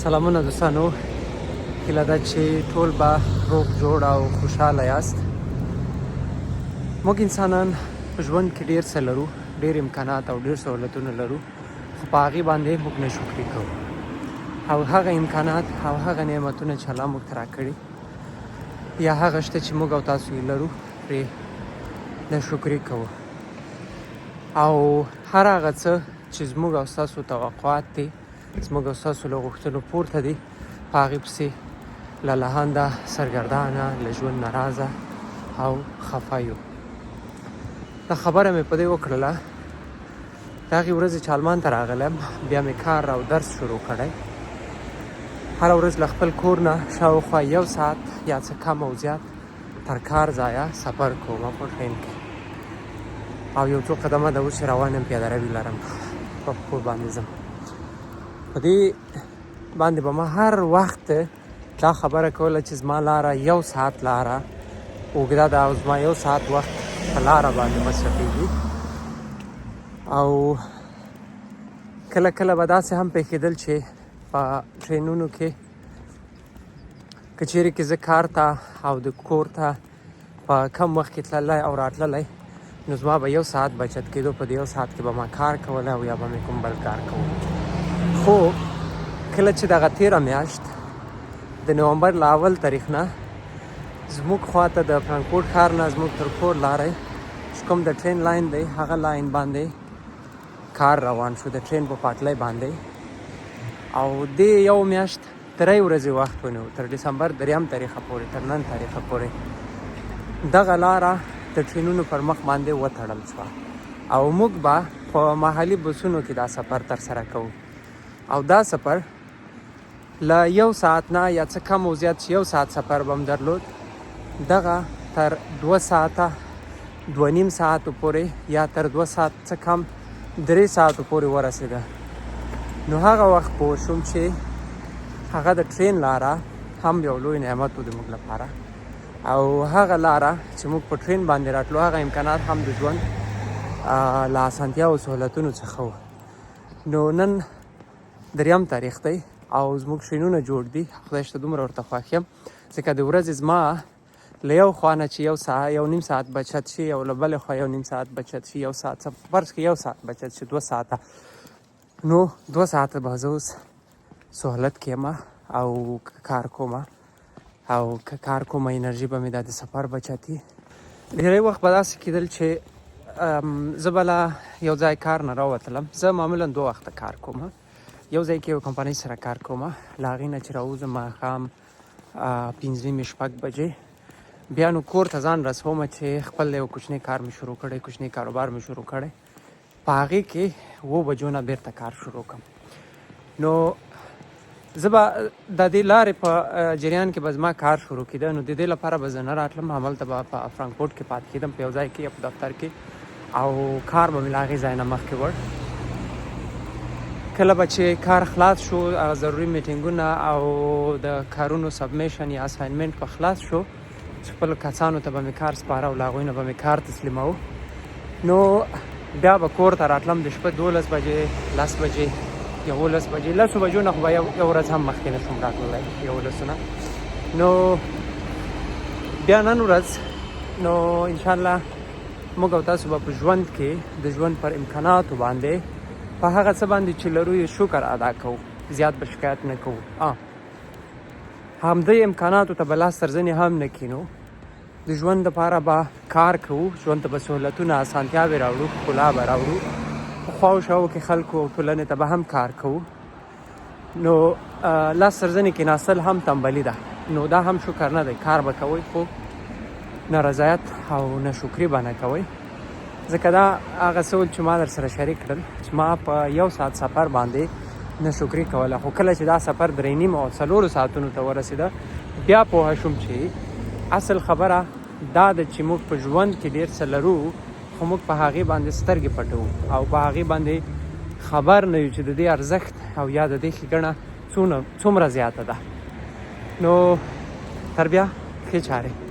سلامونه دوستانو، هیله ده چې ټول به روغ جوړ او خوشحاله یاست. موږ انسانان په ژوند کې ډېر څه لرو، ډېر امکانات او ډېر سهولتونه لرو، خو په هغې باندې موږ ناشکري کوو. او هغه امکانات او هغه نعمتونه چې الله موږ ته راکړي یا هغه شته چې موږ او تاسو یې لرو پرې ناشکري کوو. او هر هغه څه چې زموږ او ستاسو توقعات دي، زموږ او ستاسو له غوښتنو پورته دي، په هغې پسې لالهانده، سرګردانه، له ژوند ناراضه او خفه یو. دا خبره مې په دې وکړله، د هغې ورځې چې آلمان ته راغلم، بیا مې کار او درس شروع کړی. هره ورځ له خپل کور نه شاوخوا 1 ساعت یا څه کم او زیات تر کار ځایه سفر کوم په ټرین کې. او یو څو قدمه د اوس روان یم، پیاده روي لرم، په پښو باندې ځم. په دې باندې به ما هر وخت دا خبره کوله چې زما لاره 1 ساعت لاره اوږده ده او زما 1 ساعت وخت په لاره باندې مصرفېږي. او کله کله به داسې هم پیښېدل چې په ټرینونو کې که چیرې کې زه کار ته او د کور ته په کم وخت کې تللی او راتللی، نو زما به 1 ساعت بچت کېدو. په دې 1 ساعت کې به ما کار کولی او یا به مې کوم بل کار کوو. خو کله چې دغه تېره میاشت د نومبر له اول تاریخ نه زموږ خواته د فرانکفورت ښار نه زموږ تر کور لارې چې کوم د ټرین لاین دی، هغه لاین باندې کار روان شو، د ټرین په پاټلۍ باندې. او دې یو میاشت 3 ورځې وخت ونیو، تر ډسمبر 3 تاریخه پورې، تر نن تاریخه پورې دغه لاره د ټرینونو پر مخ باندې وتړل شوه. او موږ به په محلي بسونو کې دا سفر ترسره کوو. او دا سفر له 1 ساعت نه یا څه کم او زیات 1 ساعت سفر به م درلود، دغه تر 2 ساعته 2.5 ساعتو پورې یا تر 2 ساعت څه کم 3 ساعتو پورې ورسېده. نو هغه وخت پوه شوم چې هغه د ټرین لاره هم یو لوی نعمت و د موږ لپاره. او هغه لاره چې موږ په ټرین باندې راتلو، هغه امکانات هم د ژوند له اسانتیا او سهولتونو څخه و. نو نن 3 تاریخ دی او زموږ ټرینونه جوړ دي. خدای شته دومره ورته خوښ یم، ځکه د ورځې زما له یو خوا نه چې 1.5 ساعت بچت شي او له بلې خوا 1.5 ساعت بچت شي، 1 ساعت فرض کړئ 1 ساعت بچت شي، 2 ساعته، نو 2 ساعته به زه اوس سهولت کې یم او کار کوم. او که کار کوم انرژي به مې د سفر بچتي. ډېری وخت به داسې کېدل چې زه به له یو ځای کار نه راوتلم. زه معمولا 2 وخته کار کوم. یو ځای کې یو کمپنۍ سره کار کوم، له هغې نه چې راوځم ماښام 5-6 بجې، بیا نو کور ته ځان رسوم چې خپل یو کوچنی کار مې شروع کړی، کوچنی کاروبار مې شروع کړی. په هغې کې 7 بجو نه بیرته کار شروع کړم. نو زه به د دې لارې په جریان کې به زما کار شروع کېده. نو د دې لپاره به زه نه راتلم، هملته به په فرانکفورت کې پاتې کېدم، په یو ځای کې یا په دفتر کې، او کار به مې له هغې ځای نه مخکې وړ. کله به چې کار خلاص شو، ضروري میټینګونه او د کارونو سبمیشن یا اساینمنټ به خلاص شو، چې خپلو کسانو ته به مې کار سپاره او له هغوی نه به مې کار تسلیموه. نو بیا به کور ته راتلم د شپه 12 بجې، 10 بجې، 11 بجې. 10 بجو نه خو به یو ورځ هم مخکې نه شم راتللی، 11 نه. نو بیا نن ورځ نو انشاءالله موږ او تاسو به په ژوند کې د ژوند پر امکاناتو باندې په هغه څه باندې چې لرو یې شکر ادا کوو، زیات به شکایت نه کوو. همدې امکاناتو ته به لاس تر زنې هم نه کینو. د ژوند دپاره به کار کوو، ژوند ته به سهولتونه، اسانتیاوې راوړو، ښکلا به راوړو. په خواو شاو کې خلکو او ټولنې ته به هم کار کوو. نو لاس تر زنې کېناستل هم تنبلي ده. نو دا هم شکر نه دی. کار به کوئ خو نارضایت او ناشکري به نه کوئ. ځکه دا هغه څه چې ما در سره شریک کړل چې ما په 1 ساعت سفر باندې ناشکري کوله. خو کله چې دا سفر 3.5 او 4 ساعتونو ته ورسېده، بیا پوه شوم چې اصل خبره دا ده چې موږ په ژوند کې ډېر څه لرو، خو موږ په هغې باندې سترګې پټوو او په هغې باندې خبر نه یو چې د دې ارزښت او یا د دې ښېګڼه څومره زیاته ده. نو تر بیا ښې چارې.